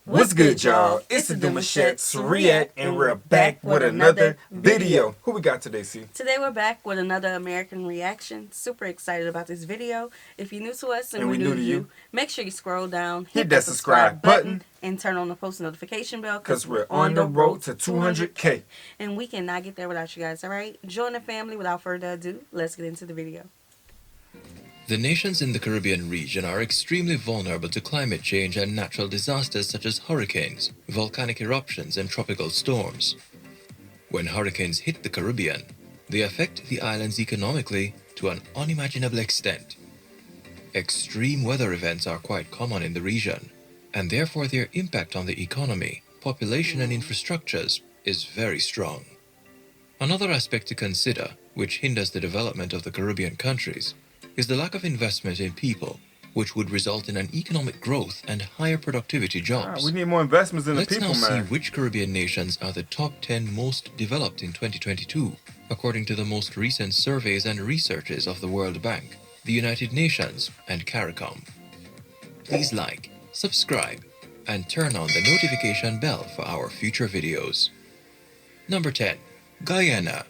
What's good, y'all? It's the Demouchet REACT, and we're back with another video. Who we got today, C? Today we're back with another American reaction. Super excited about this video. If you're new to us and we're new to you, make sure you scroll down, hit that subscribe button, and turn on the post notification bell because we're on the road to 200K. And we cannot get there without you guys, alright? Join the family. Without further ado, let's get into the video. The nations in the Caribbean region are extremely vulnerable to climate change and natural disasters such as hurricanes, volcanic eruptions, and tropical storms. When hurricanes hit the Caribbean, they affect the islands economically to an unimaginable extent. Extreme weather events are quite common in the region, and therefore their impact on the economy, population, and infrastructures is very strong. Another aspect to consider, which hinders the development of the Caribbean countries, is the lack of investment in people, which would result in an economic growth and higher productivity jobs. We need more investments in the people, man. Let's now see which Caribbean nations are the top 10 most developed in 2022, according to the most recent surveys and researches of the World Bank, the United Nations, and CARICOM. Please like, subscribe, and turn on the notification bell for our future videos. Number 10. Guyana.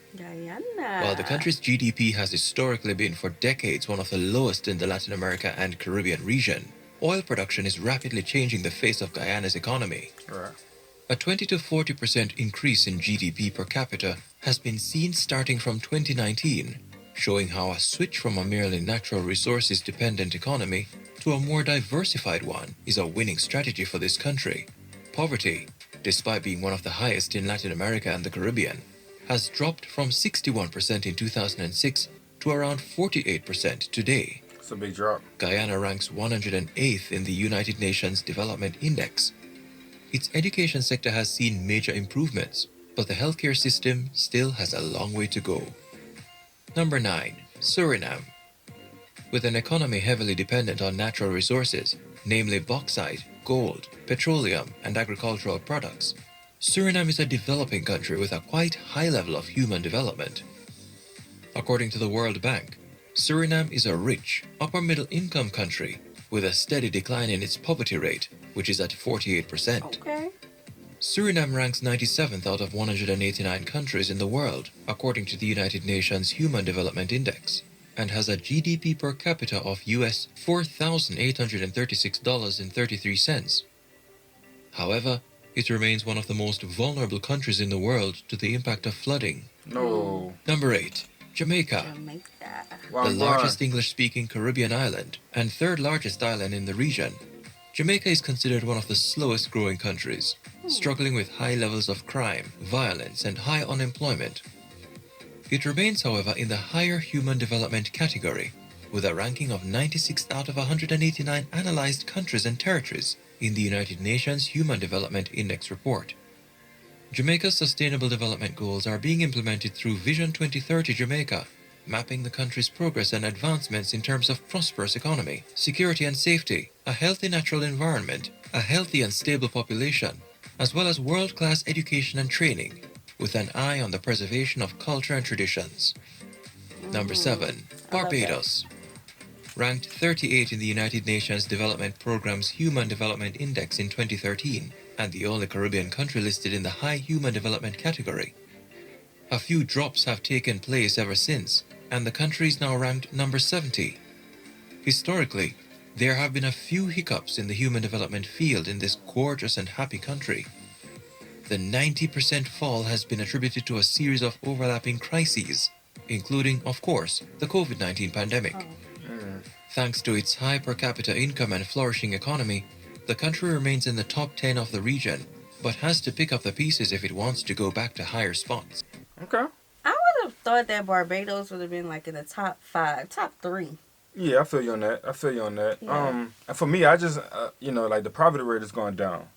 While the country's GDP has historically been for decades one of the lowest in the Latin America and Caribbean region, oil production is rapidly changing the face of Guyana's economy. Right. A 20 to 40% increase in GDP per capita has been seen starting from 2019, showing how a switch from a merely natural resources dependent economy to a more diversified one is a winning strategy for this country. Poverty, despite being one of the highest in Latin America and the Caribbean, has dropped from 61% in 2006 to around 48% today. It's a big drop. Guyana ranks 108th in the United Nations Development Index. Its education sector has seen major improvements, but the healthcare system still has a long way to go. Number 9. Suriname. With an economy heavily dependent on natural resources, namely bauxite, gold, petroleum, and agricultural products, Suriname is a developing country with a quite high level of human development. According to the World Bank, Suriname is a rich, upper-middle income country with a steady decline in its poverty rate, which is at 48%. Okay. Suriname ranks 97th out of 189 countries in the world, according to the United Nations Human Development Index, and has a GDP per capita of US $4,836.33. However, it remains one of the most vulnerable countries in the world to the impact of flooding. No. Number 8. Jamaica. The largest English-speaking Caribbean island and third largest island in the region, Jamaica is considered one of the slowest growing countries, struggling with high levels of crime, violence, and high unemployment. It remains, however, in the higher human development category, with a ranking of 96th out of 189 analyzed countries and territories in the United Nations Human Development Index report. Jamaica's sustainable development goals are being implemented through Vision 2030 Jamaica, mapping the country's progress and advancements in terms of prosperous economy, security and safety, a healthy natural environment, a healthy and stable population, as well as world-class education and training, with an eye on the preservation of culture and traditions. Number 7. Barbados. Ranked 38 in the United Nations Development Programme's Human Development Index in 2013, and the only Caribbean country listed in the high human development category. A few drops have taken place ever since, and the country is now ranked number 70. Historically, there have been a few hiccups in the human development field in this gorgeous and happy country. The 90% fall has been attributed to a series of overlapping crises, including, of course, the COVID-19 pandemic. Thanks to its high per capita income and flourishing economy, the country remains in the top 10 of the region, but has to pick up the pieces if it wants to go back to higher spots. Okay. I would have thought that Barbados would have been like in the top 5, top 3. Yeah, I feel you on that. Yeah. And for me, I just, like the poverty rate is going down.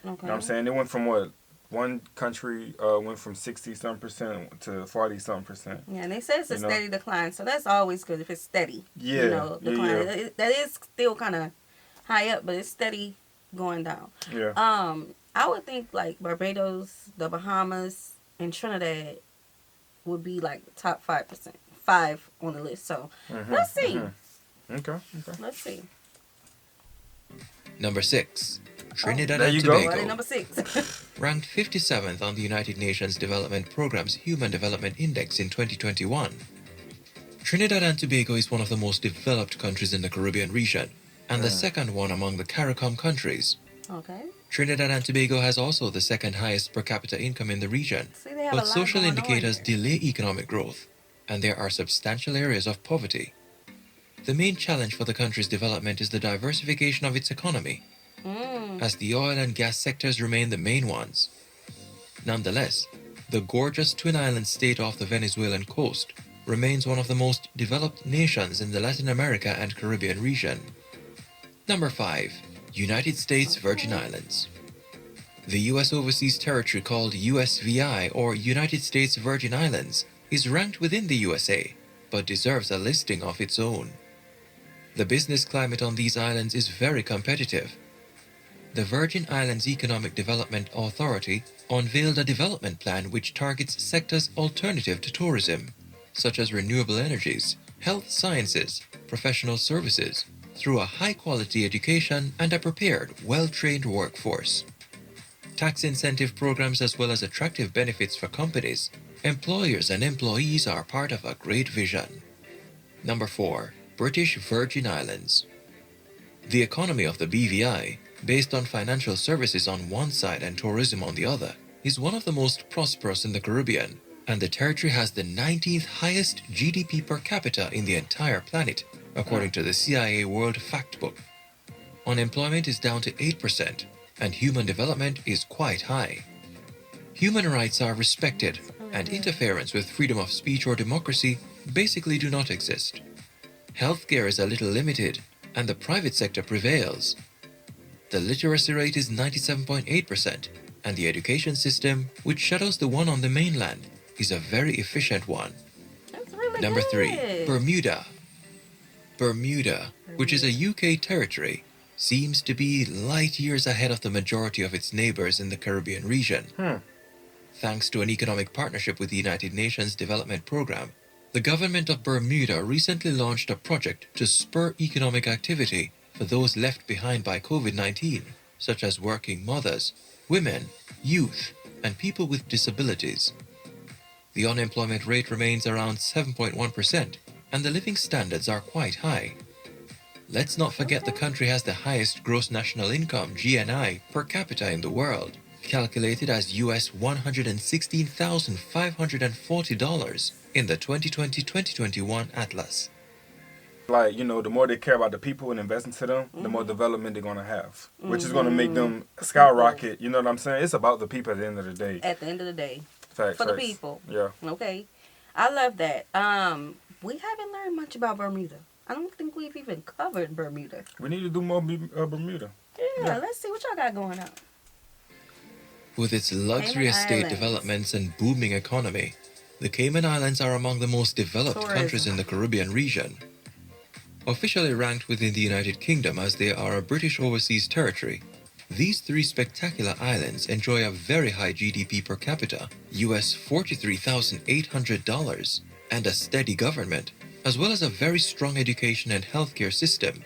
Okay. You know what I'm saying? It went from what? One country went from 60-something% to 40-something%. Yeah, and they say it's a steady decline, so that's always good if it's steady. Yeah. Decline. Yeah. That is still kind of high up, but it's steady going down. Yeah. I would think like Barbados, the Bahamas, and Trinidad would be like top 5%, 5 on the list. So let's see. Okay. Let's see. Number 6. Trinidad and Tobago, number 6. ranked 57th on the United Nations Development Programme's Human Development Index in 2021. Trinidad and Tobago is one of the most developed countries in the Caribbean region, and the second one among the CARICOM countries. Okay. Trinidad and Tobago has also the second highest per capita income in the region, but social indicators delay economic growth, and there are substantial areas of poverty. The main challenge for the country's development is the diversification of its economy, as the oil and gas sectors remain the main ones. Nonetheless, the gorgeous Twin Islands state off the Venezuelan coast remains one of the most developed nations in the Latin America and Caribbean region. Number 5. United States Virgin Islands. The U.S. Overseas Territory called USVI, or United States Virgin Islands, is ranked within the USA, but deserves a listing of its own. The business climate on these islands is very competitive. The Virgin Islands Economic Development Authority unveiled a development plan which targets sectors alternative to tourism, such as renewable energies, health sciences, professional services, through a high-quality education and a prepared, well-trained workforce. Tax incentive programs as well as attractive benefits for companies, employers and employees are part of a great vision. Number 4. British Virgin Islands. The economy of the BVI, based on financial services on one side and tourism on the other, is one of the most prosperous in the Caribbean, and the territory has the 19th highest GDP per capita in the entire planet, according to the CIA World Factbook. Unemployment is down to 8%, and human development is quite high. Human rights are respected, and interference with freedom of speech or democracy basically do not exist. Healthcare is a little limited, and the private sector prevails. The literacy rate is 97.8%, and the education system, which shadows the one on the mainland, is a very efficient one. That's really Number good. 3. Bermuda. Bermuda, which is a UK territory, seems to be light years ahead of the majority of its neighbors in the Caribbean region. Thanks to an economic partnership with the United Nations Development Programme, the government of Bermuda recently launched a project to spur economic activity for those left behind by COVID-19, such as working mothers, women, youth, and people with disabilities. The unemployment rate remains around 7.1%, and the living standards are quite high. Let's not forget the country has the highest gross national income, GNI, per capita in the world, calculated as US $116,540 in the 2020-2021 Atlas. Like, you know, the more they care about the people and invest into them, the more development they're going to have, which is going to make them skyrocket. You know what I'm saying? It's about the people at the end of the day. At the end of the day. Facts, For the people. Yeah. Okay. I love that. We haven't learned much about Bermuda. I don't think we've even covered Bermuda. We need to do more Bermuda. Yeah, let's see what y'all got going on. With its luxury estate developments and booming economy, the Cayman Islands are among the most developed countries in the Caribbean region. Officially ranked within the United Kingdom as they are a British overseas territory, these 3 spectacular islands enjoy a very high GDP per capita, US $43,800, and a steady government, as well as a very strong education and healthcare system.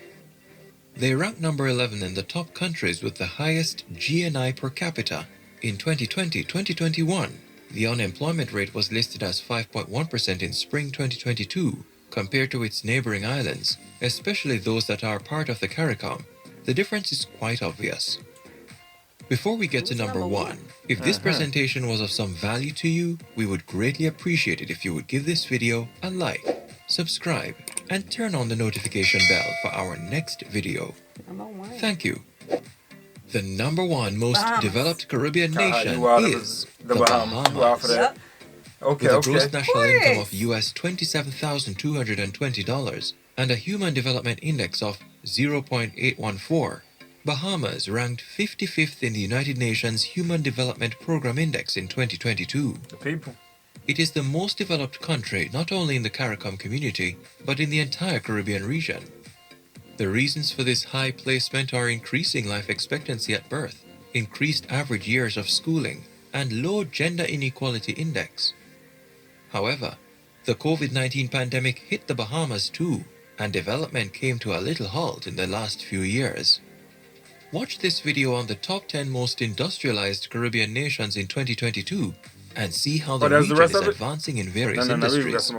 They rank number 11 in the top countries with the highest GNI per capita. In 2020-2021, the unemployment rate was listed as 5.1% in spring 2022, compared to its neighboring islands, especially those that are part of the CARICOM. The difference is quite obvious. Before we get to number 1, if this presentation was of some value to you, we would greatly appreciate it if you would give this video a like, subscribe, and turn on the notification bell for our next video. Thank you. The number 1 most developed Caribbean nation is the Bahamas. Yep. Okay, with a gross national income of US $27,220 and a Human Development Index of 0.814, Bahamas ranked 55th in the United Nations Human Development Programme Index in 2022. The people. It is the most developed country not only in the CARICOM community, but in the entire Caribbean region. The reasons for this high placement are increasing life expectancy at birth, increased average years of schooling, and low gender inequality index. However, the COVID-19 pandemic hit the Bahamas too, and development came to a little halt in the last few years. Watch this video on the top 10 most industrialized Caribbean nations in 2022 and see how the region is advancing in various industries.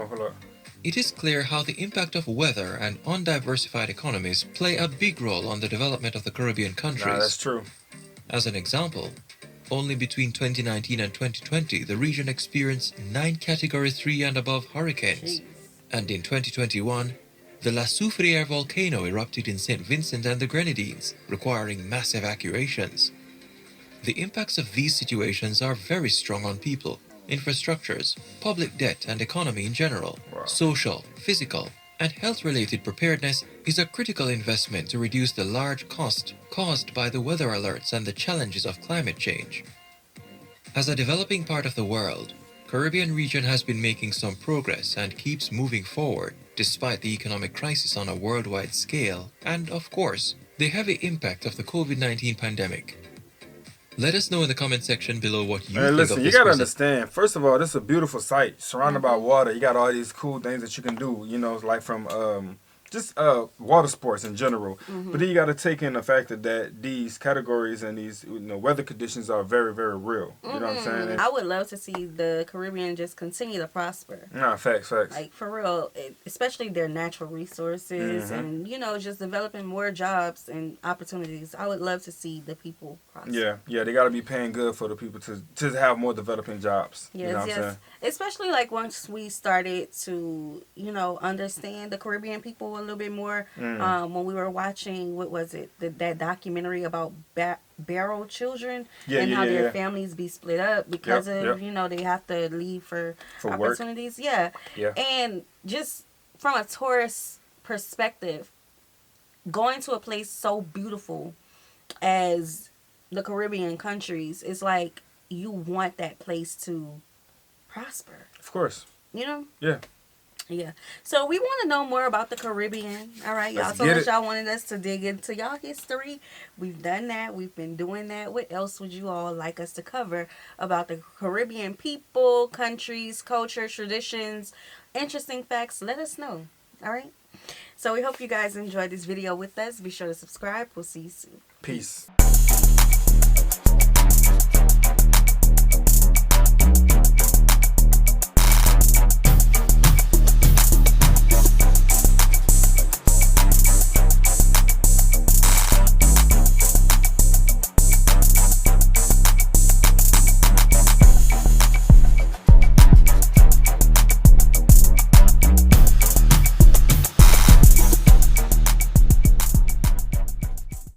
It is clear how the impact of weather and undiversified economies play a big role on the development of the Caribbean countries. That's true. As an example, only between 2019 and 2020, the region experienced 9 Category 3 and above hurricanes. And in 2021, the La Soufrière volcano erupted in St. Vincent and the Grenadines, requiring mass evacuations. The impacts of these situations are very strong on people, infrastructures, public debt and economy in general. Social, physical, and health-related preparedness is a critical investment to reduce the large cost caused by the weather alerts and the challenges of climate change. As a developing part of the world, Caribbean region has been making some progress and keeps moving forward despite the economic crisis on a worldwide scale and, of course, the heavy impact of the COVID-19 pandemic. Let us know in the comment section below what you think of this. You gotta understand, first of all, this is a beautiful site surrounded by water. You got all these cool things that you can do, you know, like from just water sports in general. But then you got to take in the fact that these categories and these weather conditions are very, very real. You know what I'm saying? And I would love to see the Caribbean just continue to prosper. Nah, facts. Like, for real, especially their natural resources and, just developing more jobs and opportunities. I would love to see the people prosper. Yeah, they got to be paying good for the people to have more developing jobs. Yes, you know what I'm saying? Especially, like, once we started to, understand the Caribbean people a little bit more, when we were watching, what was it, that documentary about barrel children and how their families be split up because of, they have to leave for opportunities. Work. Yeah. And just from a tourist perspective, going to a place so beautiful as the Caribbean countries, it's like you want that place to prosper. Of course. Yeah. So we want to know more about the Caribbean. All right, y'all told us y'all wanted us to dig into y'all history. We've done that. We've been doing that. What else would you all like us to cover about the Caribbean people, countries, culture, traditions, interesting facts? Let us know. All right. So we hope you guys enjoyed this video with us. Be sure to subscribe. We'll see you soon. Peace.